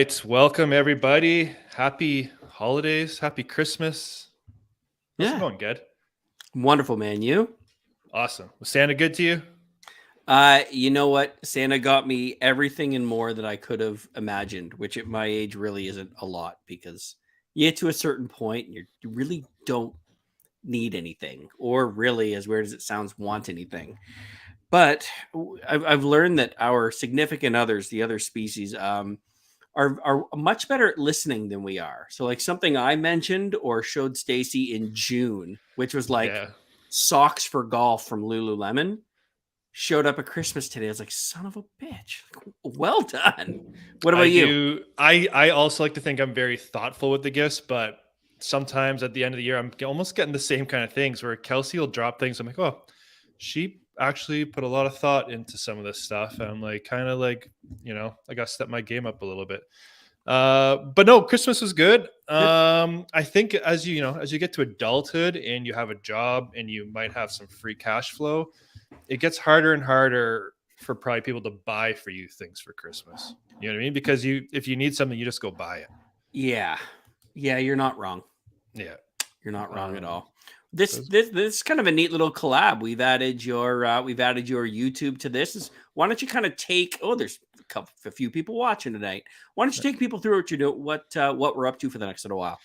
right. Welcome, everybody. Happy holidays. Happy Christmas. How's it going, Ged? Wonderful, man. You? Awesome. Was Santa good to you? You know what? Santa got me everything and more that I could have imagined, which at my age really isn't a lot because you get to a certain point and you really don't need anything, or really, as weird as it sounds, want anything. But I've learned that our significant others, the other species, are much better at listening than we are. So, like something I mentioned or showed Stacy in June, which was like socks for golf from Lululemon, showed up at Christmas today. I was like, son of a bitch. Well done. What about you? I also like to think I'm very thoughtful with the gifts, but sometimes at the end of the year, I'm almost getting the same kind of things where Kelsey will drop things. I'm like, oh, she actually put a lot of thought into some of this stuff. And I'm like, kind of like, I got to step my game up a little bit. But no, Christmas was good. I think as you get to adulthood and you have a job and you might have some free cash flow, it gets harder and harder for probably people to buy for you things for Christmas. You know what I mean? Because if you need something, you just go buy it. Yeah, you're not wrong. Yeah, you're not wrong at all. This is kind of a neat little collab. We've added your YouTube to this. Why don't you kind of take? Oh, there's a few people watching tonight. Why don't you take people through what you're doing, what we're up to for the next little while?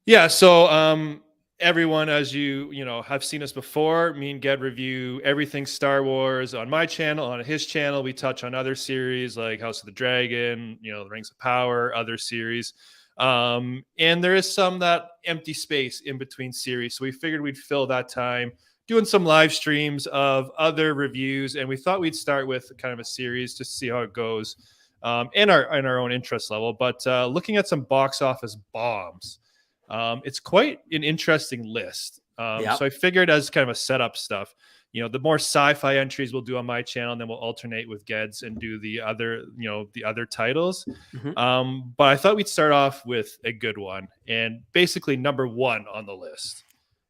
Yeah. So everyone, as you have seen us before, me and Ged review everything Star Wars on my channel, on his channel. We touch on other series like House of the Dragon, the Rings of Power, other series. And there is some that empty space in between series. So we figured we'd fill that time doing some live streams of other reviews. And we thought we'd start with kind of a series just to see how it goes in our own interest level. But looking at some box office bombs, it's quite an interesting list. So I figured as kind of a setup stuff, the more sci-fi entries we'll do on my channel, and then we'll alternate with Ged's and do the other titles. Mm-hmm. But I thought we'd start off with a good one, and basically number one on the list.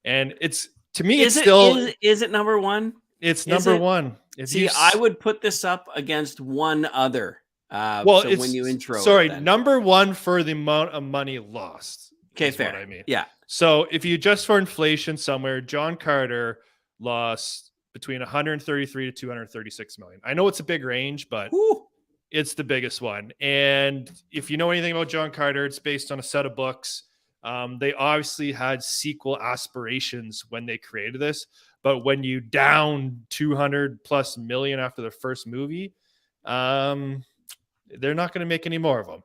And it's, to me, is it number one? It's number one. I would put this up against one other. When you intro, number one for the amount of money lost. Okay, fair. What I mean. Yeah. So if you adjust for inflation somewhere, John Carter lost between 133 to 236 million. I know it's a big range, but it's the biggest one. And if you know anything about John Carter, it's based on a set of books. They obviously had sequel aspirations when they created this, but when you down 200 plus million after the first movie, they're not going to make any more of them.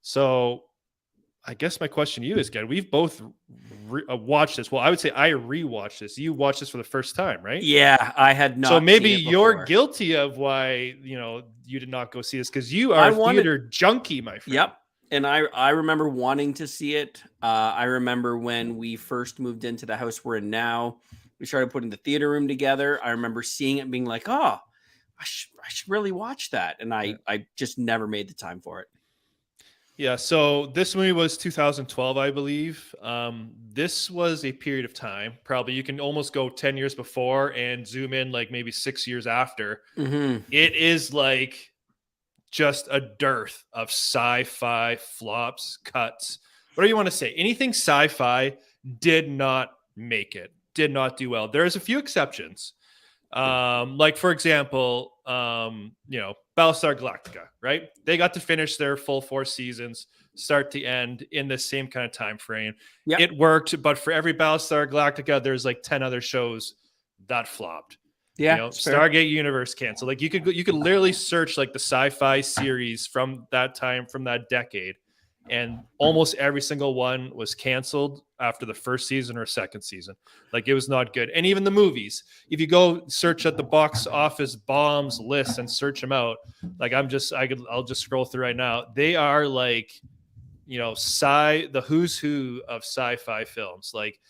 So I guess my question to you is, Ged, we've both watched this. Well, I would say I rewatched this. You watched this for the first time, right? Yeah, I had not. So maybe you're guilty of why you did not go see this, because you are a theater junkie, my friend. Yep. And I remember wanting to see it. I remember when we first moved into the house we're in now, we started putting the theater room together. I remember seeing it and being like, oh, I should really watch that. And I just never made the time for it. Yeah, so this movie was 2012, I believe. This was a period of time. Probably you can almost go 10 years before and zoom in like maybe 6 years after. Mm-hmm. It is like just a dearth of sci-fi flops, cuts, whatever you want to say. Anything sci-fi did not make it, did not do well. There's a few exceptions. Like, for example, Battlestar Galactica, right? They got to finish their full 4 seasons, start to end, in the same kind of time frame. Yep. It worked, but for every Battlestar Galactica, there's like 10 other shows that flopped. Yeah, Stargate Universe canceled. Like you could literally search like the sci-fi series from that time, from that decade, and almost every single one was canceled after the first season or second season. Like, it was not good. And even the movies, if you go search at the box office bombs list and search them out, like I'll just scroll through right now. They are like, the who's who of sci-fi films. Like,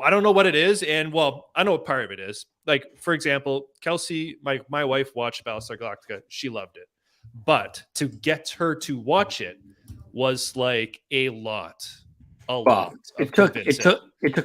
I don't know what it is. And well, I know what part of it is. Like, for example, Kelsey, my wife, watched Battlestar Galactica. She loved it. But to get her to watch it was like a lot. It took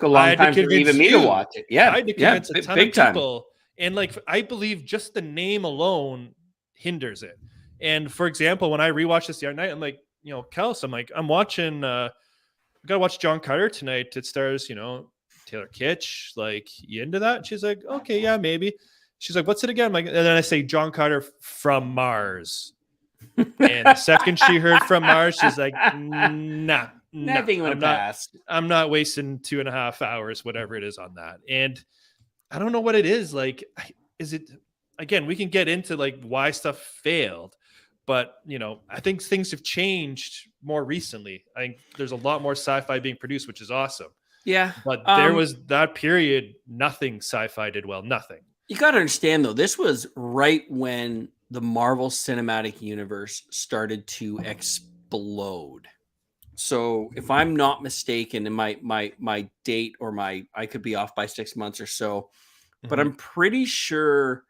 a long time for even me to watch it. Yeah, I had to convince a ton of people, and like I believe just the name alone hinders it. And for example, when I rewatched this the other night, I'm like, Kels, I'm like, I'm watching. We gotta watch John Carter tonight. It stars, Taylor Kitsch. Like, you into that? And she's like, okay, yeah, maybe. She's like, what's it again? I'm like, and then I say John Carter from Mars. And the second she heard from Mars, she's like, nah, Nothing would I'm have not. passed. I'm not wasting 2.5 hours, whatever it is, on that. And I don't know what it is. Like, is it, again, we can get into like why stuff failed, but I think things have changed more recently. I think there's a lot more sci-fi being produced, which is awesome. Yeah. But there was that period, nothing sci-fi did well, nothing. You got to understand, though, this was right when the Marvel Cinematic Universe started to explode. So if I'm not mistaken, in my date or I could be off by 6 months or so, but I'm pretty sure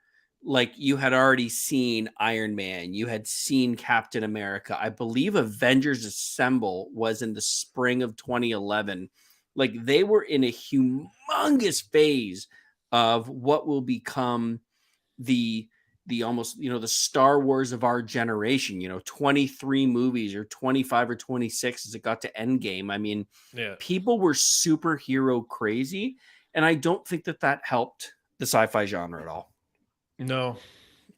like you had already seen Iron Man, you had seen Captain America. I believe Avengers Assemble was in the spring of 2011. Like they were in a humongous phase of what will become the almost, the Star Wars of our generation, 23 movies or 25 or 26 as it got to Endgame. I mean, people were superhero crazy, and I don't think that helped the sci-fi genre at all. No,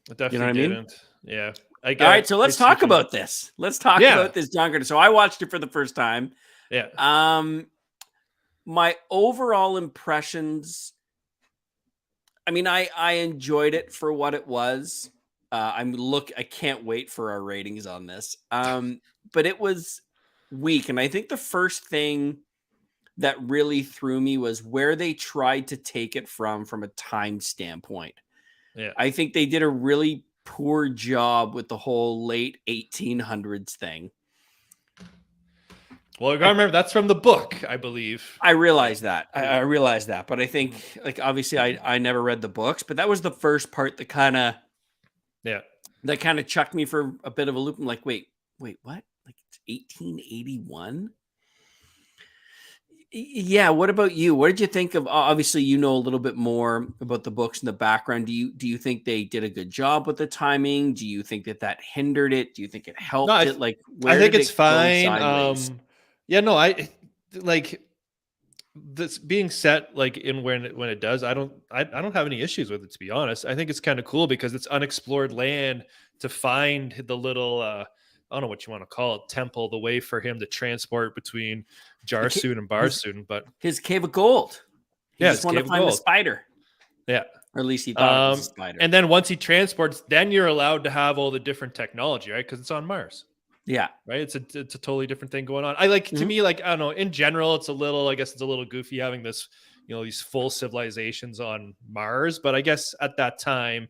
it definitely what I mean? didn't. Yeah. All right, so let's talk about this. Let's talk about this John Carter. So I watched it for the first time. Yeah. My overall impressions, I mean, I enjoyed it for what it was. I can't wait for our ratings on this. But it was weak, and I think the first thing that really threw me was where they tried to take it from a time standpoint. Yeah. I think they did a really poor job with the whole late 1800s thing. Well, I gotta remember that's from the book, I believe. I realize that. I realize that, but I think, like, obviously, I never read the books, but that was the first part that kind of chucked me for a bit of a loop. I'm like, wait, what? Like, it's 1881? Yeah. What about you? What did you think of? Obviously, you know a little bit more about the books and the background. Do you think they did a good job with the timing? Do you think that hindered it? Do you think it helped it? Like, where I think did it's it go fine. sideways? Yeah, no, I like this being set like in when it does. I don't have any issues with it, to be honest. I think it's kind of cool because it's unexplored land to find the little I don't know what you want to call it, temple, the way for him to transport between Jarsoon and Barsoom, but his cave of gold. He just wanted to find the spider. Yeah. Or at least he thought it was a spider. And then once he transports, then you're allowed to have all the different technology, right? Because it's on Mars. Yeah. Right. It's a totally different thing going on. I like, to me, like, I don't know, in general, it's a little goofy having this, these full civilizations on Mars. But I guess at that time,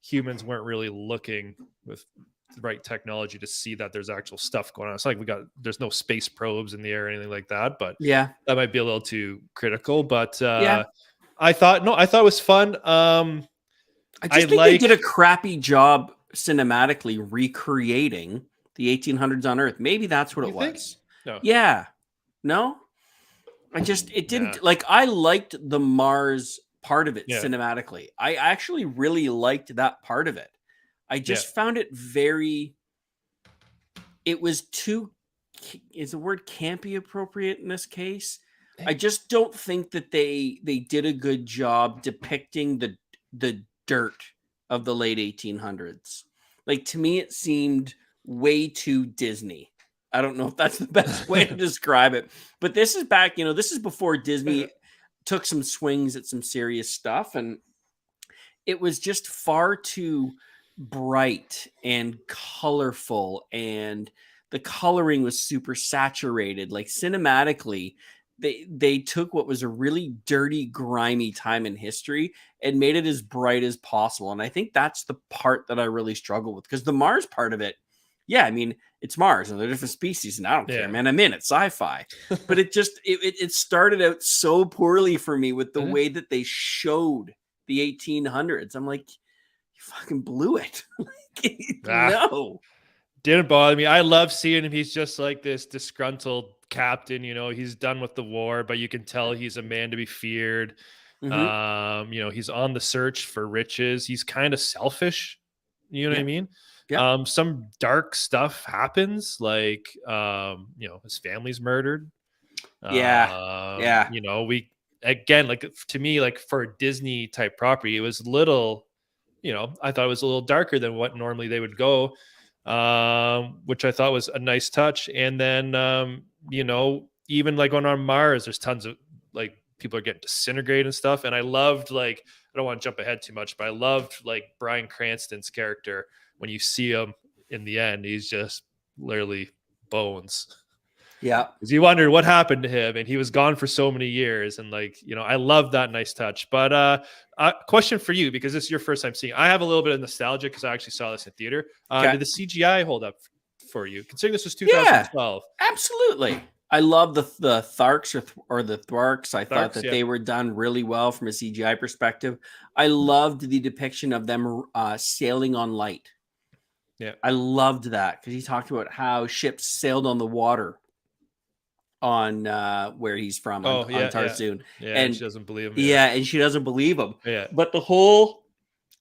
humans weren't really looking with the right technology to see that there's actual stuff going on. It's like there's no space probes in the air or anything like that. But yeah, that might be a little too critical. But I thought it was fun. I just think they did a crappy job cinematically recreating the 1800s on Earth. Maybe that's what it was. No. Yeah. No? It didn't, like, I liked the Mars part of it cinematically. I actually really liked that part of it. I just found it it was too, is the word campy appropriate in this case? I just don't think that they did a good job depicting the dirt of the late 1800s. Like, to me, it seemed way too Disney. I don't know if that's the best way to describe it, but this is back, this is before Disney took some swings at some serious stuff, and it was just far too bright and colorful, and the coloring was super saturated. Like, cinematically, they took what was a really dirty, grimy time in history and made it as bright as possible. And I think that's the part that I really struggle with, because the Mars part of it, yeah, I mean, it's Mars and they're different species, and I don't care, man. I'm in it, sci-fi. But it started out so poorly for me with the way that they showed the 1800s. I'm like, you fucking blew it. No. Didn't bother me. I love seeing him. He's just like this disgruntled captain. He's done with the war, but you can tell he's a man to be feared. He's on the search for riches. He's kind of selfish. You know what I mean? Yeah. Some dark stuff happens, like his family's murdered. Yeah. Yeah. We again, like, to me, like, for a Disney type property, it was little, I thought it was a little darker than what normally they would go, which I thought was a nice touch. And then, even like on Mars, there's tons of, like, people are getting disintegrated and stuff. And I loved, like, I don't want to jump ahead too much, but I loved, like, Bryan Cranston's character. When you see him in the end, he's just literally bones. Yeah. Because you wondered what happened to him, and he was gone for so many years. And, like, I love that nice touch. But question for you, because this is your first time seeing. I have a little bit of nostalgia because I actually saw this in theater. Okay. Did the CGI hold up for you, considering this was Yeah. 2012? Absolutely. I love the Tharks or the Thwarks. I thought that yeah. they were done really well from a CGI perspective. I loved the depiction of them sailing on light. Yeah. I loved that because he talked about how ships sailed on the water on where he's from on Tarsoon. Yeah, and she doesn't believe him. and she doesn't believe him. Yeah. But the whole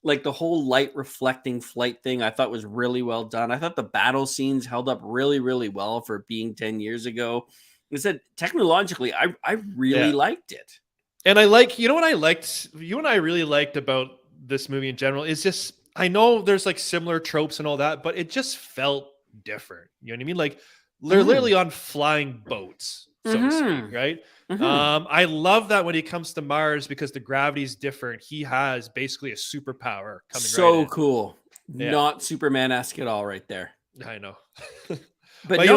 light reflecting flight thing I thought was really well done. I thought the battle scenes held up really, really well for being 10 years ago. I said technologically, I really liked it. And I like, what I liked, I really liked about this movie in general is just, I know there's like similar tropes and all that, but it just felt different. You know what I mean? Like, they're literally on flying boats, so to speak, right? I love that when he comes to Mars, because the gravity's different. He has basically a superpower coming. So right cool. Yeah. Not Superman-esque at all right there. I know. But I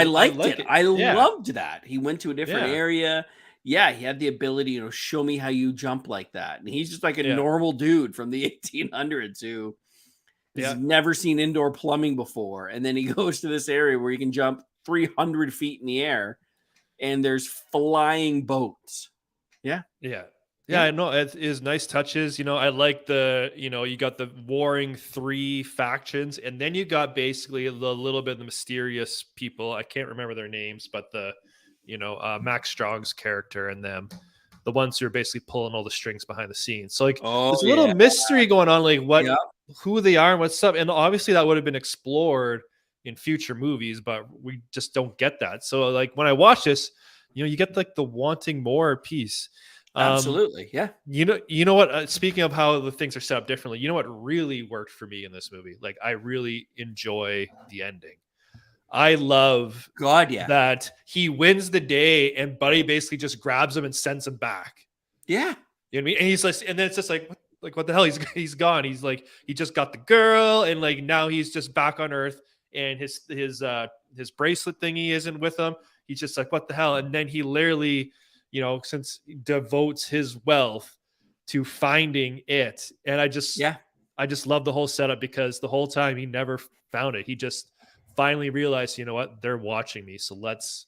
liked it. I loved that. He went to a different area. Yeah, he had the ability, show me how you jump like that. And he's just like a normal dude from the 1800s who has never seen indoor plumbing before. And then he goes to this area where he can jump 300 feet in the air and there's flying boats. Yeah. I know it is nice touches. I like the, you got the warring 3 factions, and then you got basically a little bit of the mysterious people. I can't remember their names, but the, Max Strong's character and them, the ones who are basically pulling all the strings behind the scenes. So, like, there's a little mystery going on, like who they are and what's up. And obviously that would have been explored in future movies, but we just don't get that. So, like, when I watch this, you get like the wanting more piece. Absolutely. Yeah. You know what? Speaking of how the things are set up differently, you know what really worked for me in this movie? Like, I really enjoy the ending. I love that he wins the day and Buddy basically just grabs him and sends him back. Yeah. You know what I mean? And he's like, and then it's just like, what the hell? He's gone. He's like, he just got the girl, and like now he's just back on Earth, and his bracelet thingy isn't with him. He's just like, what the hell? And then he literally, since devotes his wealth to finding it. And I just love the whole setup, because the whole time he never found it. He just finally realized, you know what, they're watching me. So let's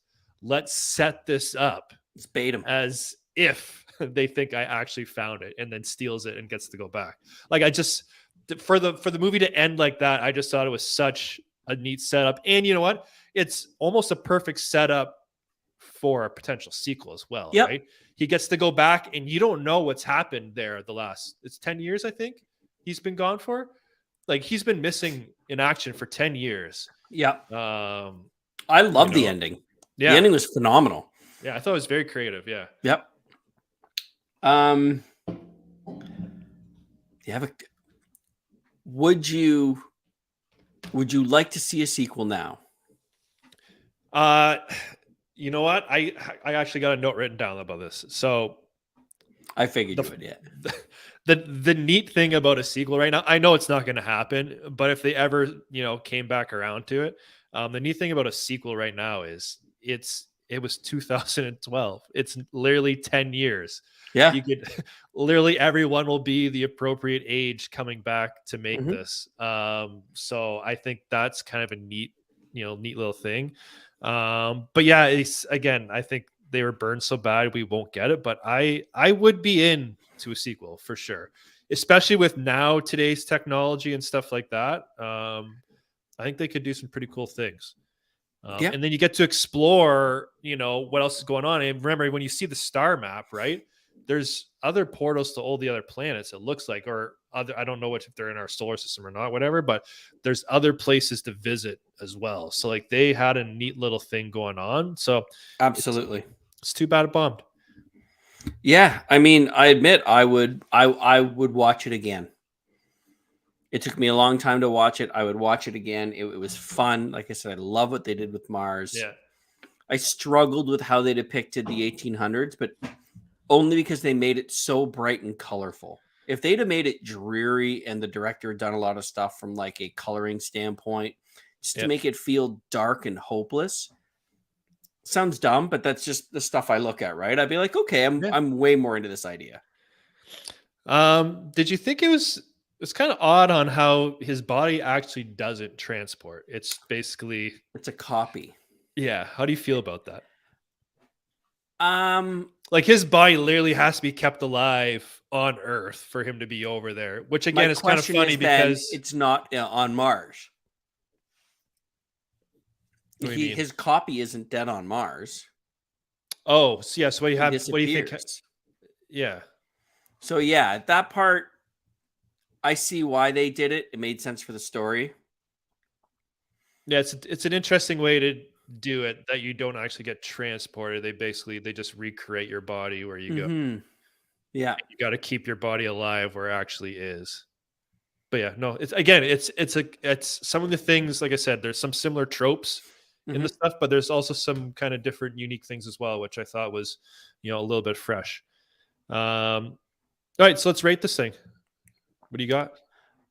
set this up. Let's bait them as if they think I actually found it, and then steals it and gets to go back. Like, I just, for the movie to end like that, I just thought it was such a neat setup. And you know what? It's almost a perfect setup for a potential sequel as well, right? He gets to go back, and you don't know what's happened there it's 10 years, I think he's been gone for. Like, he's been missing in action for 10 years. Yeah. I love the ending. Yeah. The ending was phenomenal. Yeah, I thought it was very creative. Yeah. Yep. Would you like to see a sequel now? You know what? I actually got a note written down about this. So I figured you would. Yeah. The neat thing about a sequel right now, I know it's not going to happen, but if they ever, came back around to it, the neat thing about a sequel right now is it was 2012. It's literally 10 years. Yeah. You could literally, everyone will be the appropriate age coming back to make this. So I think that's kind of a neat little thing. But yeah, again, I think they were burned so bad we won't get it, but I would be in to a sequel for sure, especially with today's technology and stuff like that. I think they could do some pretty cool things. And then you get to explore, what else is going on. And remember, when you see the star map, right? there's other portals to all the other planets, it looks like, or other, I don't know if they're in our solar system or not, whatever, but there's other places to visit as well. So like they had a neat little thing going on. So Absolutely. it's too bad it bombed. Yeah, I mean, I admit I would watch it again. It took me a long time to watch it. I would watch it again. It was fun. Like I said, I love what they did with Mars. Yeah. I struggled with how they depicted the 1800s, but only because they made it so bright and colorful. If they'd have made it dreary and the director had done a lot of stuff from like a coloring standpoint, just to make it feel dark and hopeless, sounds dumb, but that's just the stuff I look at, right? I'd be like, okay, I'm way more into this idea. Did you think it's kind of odd on how his body actually doesn't transport? It's basically, it's a copy. Yeah. How do you feel about that? Um, Like his body literally has to be kept alive on Earth for him to be over there, which again is kind of funny because it's not on Mars. His copy isn't dead on Mars. Oh, so yeah. So what do you think? Yeah. So yeah, that part, I see why they did it. It made sense for the story. Yeah, it's an interesting way to do it that you don't actually get transported. They just recreate your body where you go. Yeah, you got to keep your body alive where it actually is. But yeah, no, it's some of the things, like I said, there's some similar tropes in the stuff, but there's also some kind of different unique things as well, which I thought was, a little bit fresh. All right, so let's rate this thing. What do you got?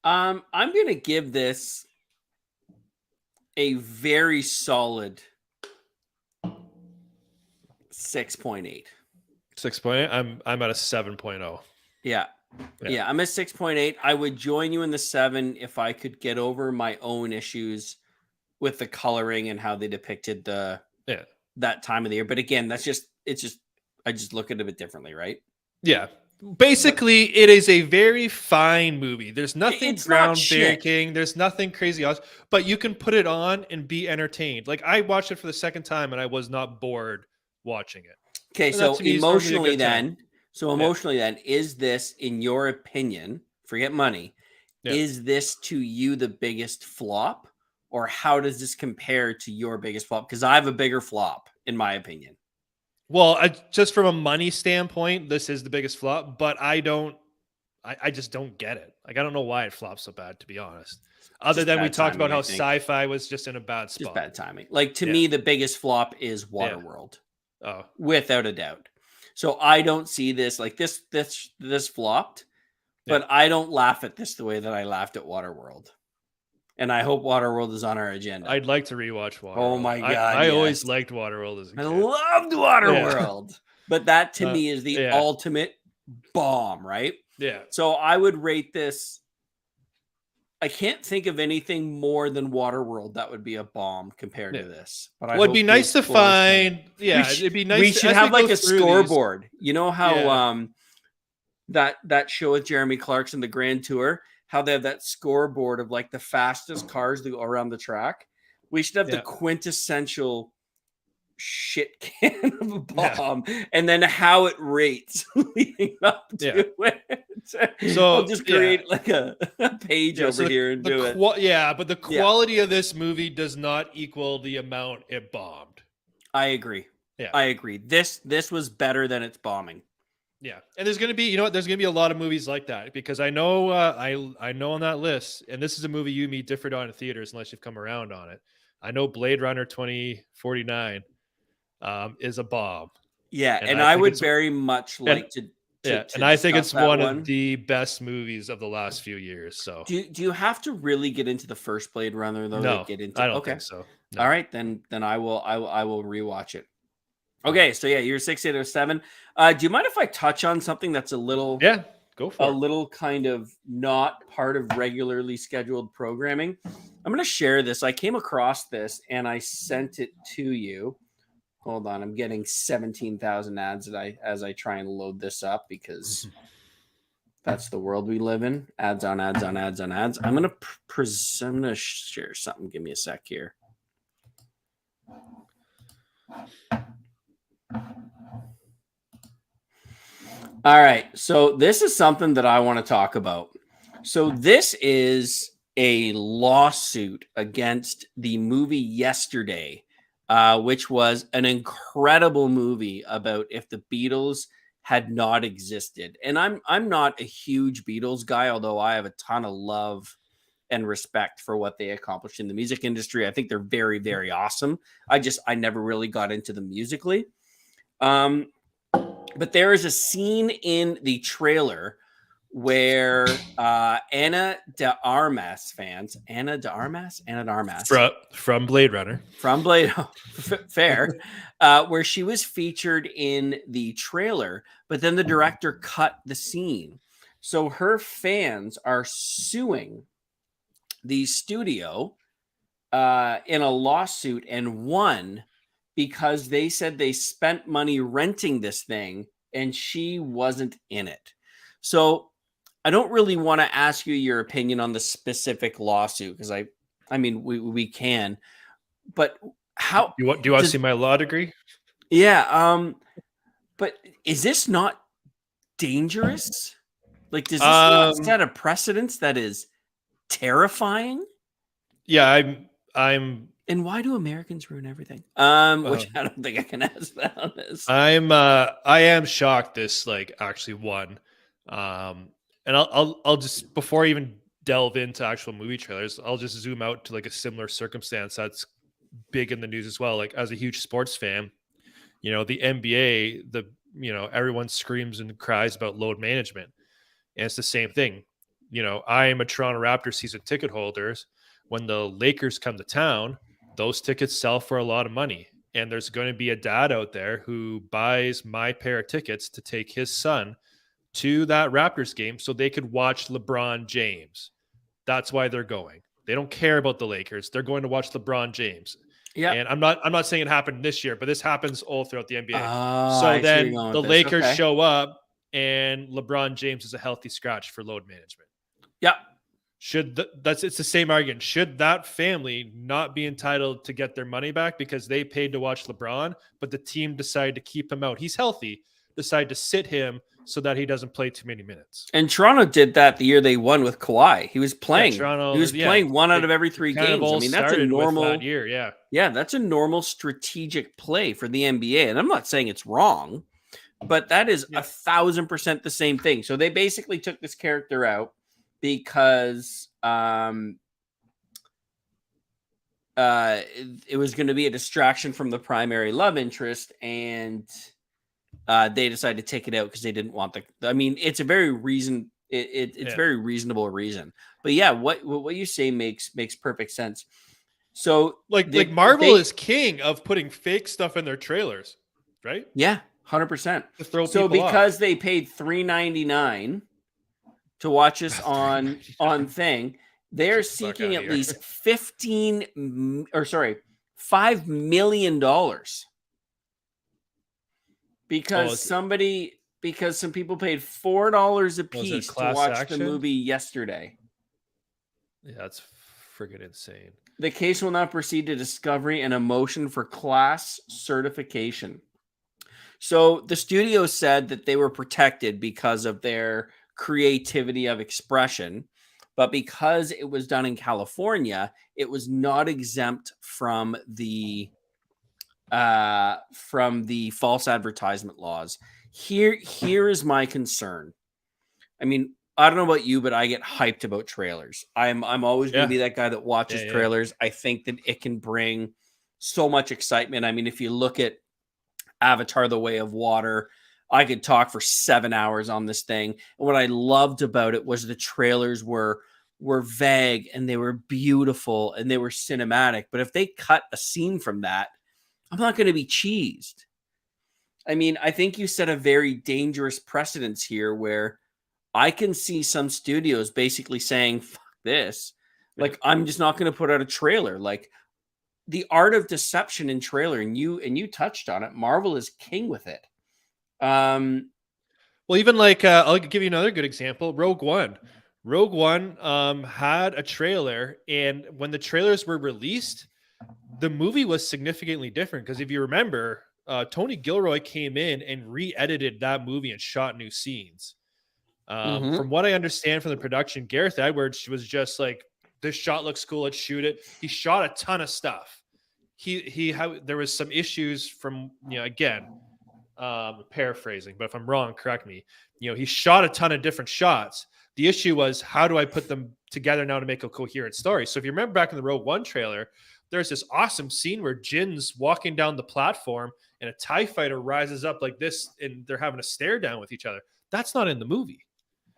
I'm going to give this a very solid 6.8. 6.8. I'm at a 7.0. Yeah, I'm at 6.8. I would join you in the 7 if I could get over my own issues with the coloring and how they depicted that time of the year. But again, I just look at it a bit differently, right? Yeah. Basically, it is a very fine movie. There's nothing groundbreaking. There's nothing crazy else, but you can put it on and be entertained. Like I watched it for the second time and I was not bored watching it. Okay, so emotionally then, is this, in your opinion, forget money, is this to you the biggest flop? Or how does this compare to your biggest flop? Because I have a bigger flop, in my opinion. Well, just from a money standpoint, this is the biggest flop, but I just don't get it. Like, I don't know why it flops so bad, to be honest. Other than we talked about how sci-fi was just in a bad spot. Just bad timing. Like, to me, the biggest flop is Waterworld. Oh, without a doubt. So I don't see this like this flopped, but I don't laugh at this the way that I laughed at Waterworld. And I hope Waterworld is on our agenda. I'd like to rewatch Waterworld. Oh my God. I always liked Waterworld as a kid. I loved Waterworld. Yeah. But that to me is the ultimate bomb, right? Yeah. So I would rate this. I can't think of anything more than Waterworld that would be a bomb compared to this. But it'd be nice to find. It'd be nice. We should have like a scoreboard. You know how that show with Jeremy Clarkson, the Grand Tour, how they have that scoreboard of like the fastest cars that go around the track. We should have the quintessential shit can of a bomb, and then how it rates leading up to it. So I'll just create like a page over here and do it. But the quality of this movie does not equal the amount it bombed. I agree. Yeah, I agree. This was better than its bombing. Yeah, and there's gonna be, there's gonna be a lot of movies like that, because I know, I know on that list, and this is a movie you meet different on in theaters unless you've come around on it. I know Blade Runner 2049 is a bomb. Yeah, and I would very much like to and I think it's one of the best movies of the last few years. So do you have to really get into the first Blade Runner though? No, to get into I don't think so. No. All right, then I will rewatch it. Okay, so you're 6, 8, or 7. Do you mind if I touch on something that's a little go for it. Little kind of not part of regularly scheduled programming? I'm going to share this. I came across this and I sent it to you. Hold on, I'm getting 17,000 ads as I try and load this up, because that's the world we live in. Ads on ads on ads on ads. I'm gonna share something. Give me a sec here. All right. So this is something that I want to talk about. So this is a lawsuit against the movie Yesterday, which was an incredible movie about if the Beatles had not existed. And I'm not a huge Beatles guy, although I have a ton of love and respect for what they accomplished in the music industry. I think they're very, very awesome. I never really got into them musically. But there is a scene in the trailer where Anna de Armas fans, Anna de Armas From Blade Runner. from Blade Fair, where she was featured in the trailer, but then the director cut the scene. So her fans are suing the studio in a lawsuit and won because they said they spent money renting this thing and she wasn't in it. So I don't really want to ask you your opinion on the specific lawsuit because I mean we can, but how Do you want to see my law degree? Yeah, but is this not dangerous? Like, does this not set a precedence that is terrifying? Yeah, I'm And why do Americans ruin everything? Which I don't think I can answer that on this. I am shocked this like actually won. And I'll just, before I even delve into actual movie trailers, I'll just zoom out to like a similar circumstance that's big in the news as well. Like as a huge sports fan, you know, the NBA, everyone screams and cries about load management. And it's the same thing. You know, I am a Toronto Raptors season ticket holders. When the Lakers come to town, those tickets sell for a lot of money. And there's going to be a dad out there who buys my pair of tickets to take his son to that Raptors game so they could watch LeBron James. That's why they're going. They don't care about the Lakers. They're going to watch LeBron James. Yeah. And I'm not saying it happened this year, but this happens all throughout the NBA. So then the Lakers show up and LeBron James is a healthy scratch for load management. Yeah. It's the same argument. Should that family not be entitled to get their money back because they paid to watch LeBron, but the team decided to keep him out? He's healthy, decide to sit him so that he doesn't play too many minutes. And Toronto did that the year they won with Kawhi. He was playing. He was playing one out of every 3 games. I mean, that's a normal that year. Yeah. Yeah, that's a normal strategic play for the NBA. And I'm not saying it's wrong, but that is 1,000% the same thing. So they basically took this character out because it was going to be a distraction from the primary love interest, and they decided to take it out because they didn't want I mean, it's a very very reasonable reason. But yeah, what you say makes perfect sense. So like Marvel is king of putting fake stuff in their trailers, right? Yeah, 100%. So because they paid $3.99 to watch us on thing, they're seeking at least $5 million because some people paid $4 a piece to watch the movie Yesterday. Yeah, that's friggin' insane. The case will now proceed to discovery and a motion for class certification. So the studio said that they were protected because of their creativity of expression, but because it was done in California, it was not exempt from the false advertisement laws. Here is my concern. I mean, I don't know about you, but I get hyped about trailers. I'm always going to be that guy that watches trailers. I think that it can bring so much excitement. I mean, if you look at Avatar: The Way of Water, I could talk for 7 hours on this thing. And what I loved about it was the trailers were vague and they were beautiful and they were cinematic. But if they cut a scene from that, I'm not going to be cheesed. I mean, I think you set a very dangerous precedence here where I can see some studios basically saying, fuck this. Like, I'm just not going to put out a trailer. Like, the art of deception in trailer, and you touched on it. Marvel is king with it. Well, even like I'll give you another good example. Rogue One had a trailer, and when the trailers were released, the movie was significantly different because if you remember, Tony Gilroy came in and re-edited that movie and shot new scenes. From what I understand from the production, Gareth Edwards was just like, this shot looks cool, let's shoot it. He shot a ton of stuff. There was some issues from, again, paraphrasing, but if I'm wrong, correct me. He shot a ton of different shots. The issue was, how do I put them together now to make a coherent story? So if you remember back in the Rogue One trailer, there's this awesome scene where Jin's walking down the platform and a TIE fighter rises up like this and they're having a stare down with each other. That's not in the movie.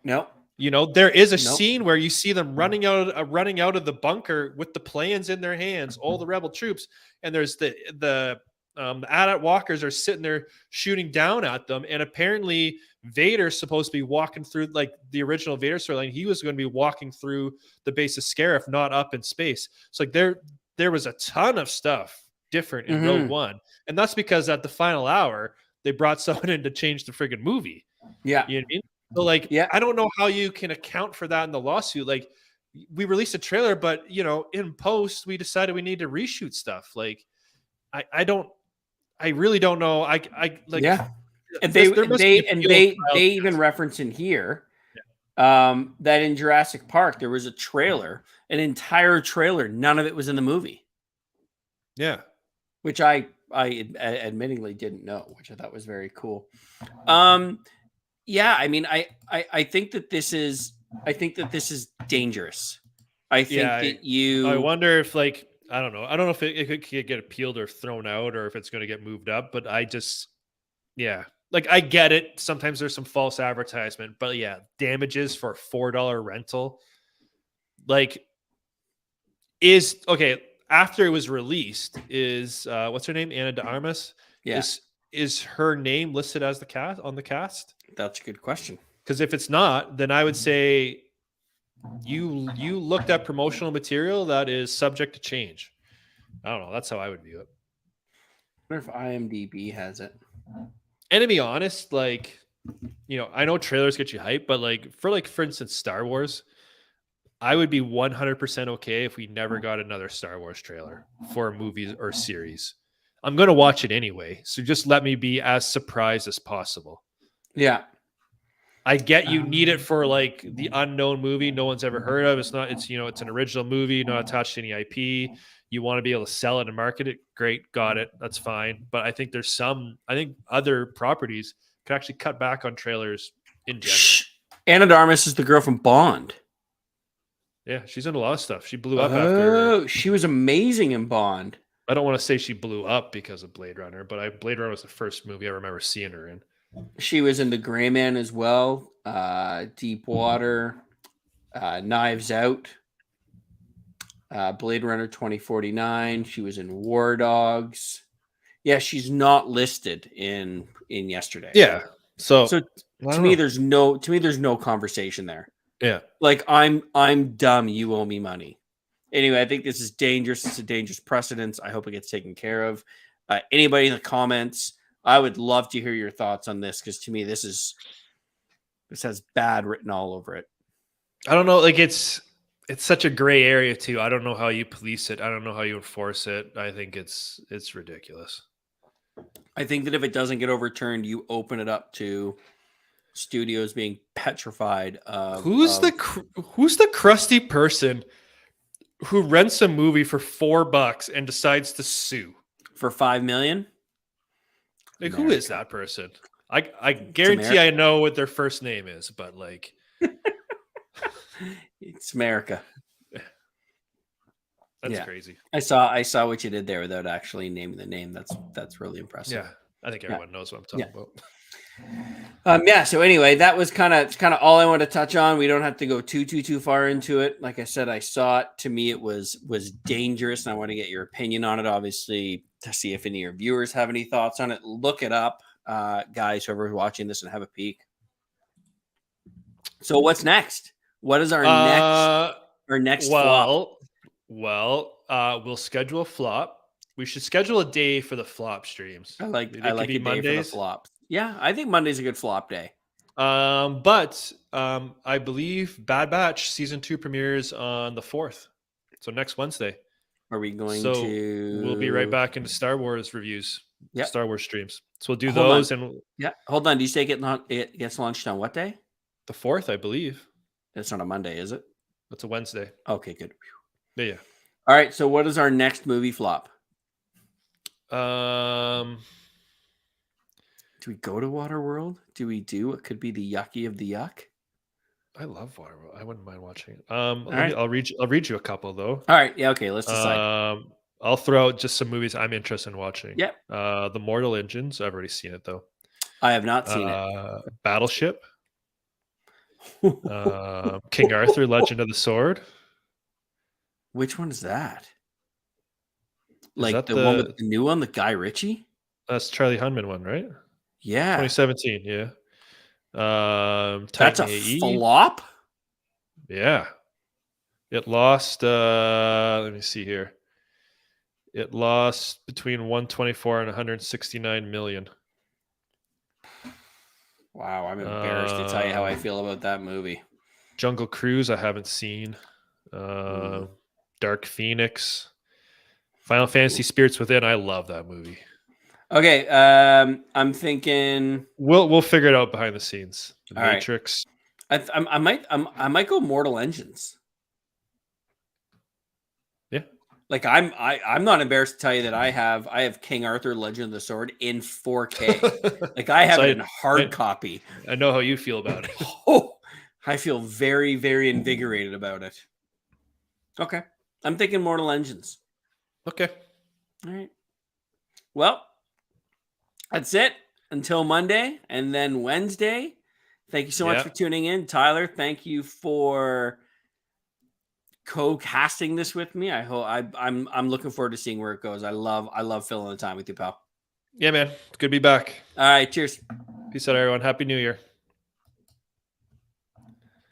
No. There is a scene where you see them running out of the bunker with the plans in their hands, all the rebel troops, and there's the AT-AT walkers are sitting there shooting down at them, and apparently Vader's supposed to be walking through, like the original Vader storyline. He was going to be walking through the base of Scarif, not up in space. So like there was a ton of stuff different in Rogue One, and that's because at the final hour they brought someone in to change the friggin' movie. Yeah, you know what I mean? So like, I don't know how you can account for that in the lawsuit. Like, we released a trailer, but in post we decided we need to reshoot stuff. Like, I really don't know. And they even reference in here that in Jurassic Park there was a trailer, an entire trailer. None of it was in the movie. Yeah, which I admittingly didn't know, which I thought was very cool. Yeah, I mean, I think that this is dangerous. I think I wonder if, like, I don't know if it could get appealed or thrown out, or if it's going to get moved up. But I get it. Sometimes there's some false advertisement, but damages for a $4 rental, like, is okay. After it was released, is what's her name? Ana de Armas. Yeah. Is her name listed as the cast? That's a good question. Because if it's not, then I would say you looked at promotional material that is subject to change. I don't know. That's how I would view it. I wonder if IMDb has it. And to be honest, like, I know trailers get you hyped, but like for instance, Star Wars, I would be 100% okay if we never got another Star Wars trailer for a movie or series. I'm going to watch it anyway. So just let me be as surprised as possible. Yeah. I get you need it for like the unknown movie no one's ever heard of. It's an original movie, not attached to any IP. You want to be able to sell it and market it. Great. Got it. That's fine. But I think other properties could actually cut back on trailers in general. Ana de Armas is the girl from Bond. Yeah, she's in a lot of stuff. She blew up after. She was amazing in Bond. I don't want to say she blew up because of Blade Runner, but Blade Runner was the first movie I remember seeing her in. She was in The Gray Man as well, Deep Water, Knives Out, Blade Runner 2049. She was in War Dogs. Yeah, she's not listed in Yesterday. Yeah. So to me, there's no conversation there. Yeah. Like, I'm dumb. You owe me money. Anyway, I think this is dangerous. It's a dangerous precedent. I hope it gets taken care of. Anybody in the comments, I would love to hear your thoughts on this, because to me, this has bad written all over it. I don't know. Like, it's such a gray area too. I don't know how you police it. I don't know how you enforce it. I think it's ridiculous. I think that if it doesn't get overturned, you open it up to studios being petrified. Who's the crusty person who rents a movie for $4 and decides to sue for $5 million? Like, who is that person? I guarantee I know what their first name is, but like, it's America. That's crazy. I saw what you did there without actually naming the name. That's really impressive. Yeah, I think everyone knows what I'm talking about. So anyway, that was kind of all I wanted to touch on. We don't have to go too far into it. Like I said, I saw it. To me, it was dangerous, and I want to get your opinion on it, obviously, to see if any of your viewers have any thoughts on it. Look it up, guys, whoever's watching this, and have a peek. So what's next? What is our next flop? Well, we'll schedule a flop. We should schedule a day for the flop streams. I like a day for the flop. Yeah, I think Monday's a good flop day. But I believe Bad Batch season 2 premieres on the 4th. So next Wednesday. Are we going to? We'll be right back into Star Wars reviews. Yep. Star Wars streams. So we'll do Hold those on. and Yeah. Hold on. Do you say it gets launched on what day? the 4th, I believe. That's not a Monday, is it? That's a Wednesday. Okay, good. Yeah. All right. So what is our next movie flop? Yeah. Do we go to Waterworld? Do we do it? Could be the yucky of the yuck. I love Waterworld. I wouldn't mind watching it. right. I'll read you a couple though. All right. Yeah. Okay. Let's decide. I'll throw out just some movies I'm interested in watching. Yep. The Mortal Engines. I've already seen it though. I have not seen it. Battleship. King Arthur, Legend of the Sword. Which one is that? Is Like that the one with the new one, the Guy Ritchie? That's Charlie Hunman one, right? Yeah. 2017, yeah. That's Titan a AE. flop? Yeah. It lost, let me see here. It lost between 124 and 169 million. Wow, I'm embarrassed to tell you how I feel about that movie. Jungle Cruise, I haven't seen. Dark Phoenix. Final Fantasy Spirits Within, I love that movie. Okay, I'm thinking We'll figure it out behind the scenes. The All right. Matrix. I might go Mortal Engines. Yeah. Like I'm not embarrassed to tell you that I have King Arthur Legend of the Sword in 4K. Like I have So it in hard copy. I know how you feel about it. Oh, I feel very, very invigorated about it. Okay. I'm thinking Mortal Engines. Okay. All right. Well, that's it until Monday and then Wednesday. Thank you so much for tuning in. Tyler, thank you for co-casting this with me. I hope I'm looking forward to seeing where it goes. I love filling the time with you, pal. Yeah, man. It's good to be back. All right, cheers. Peace out, everyone. Happy New Year.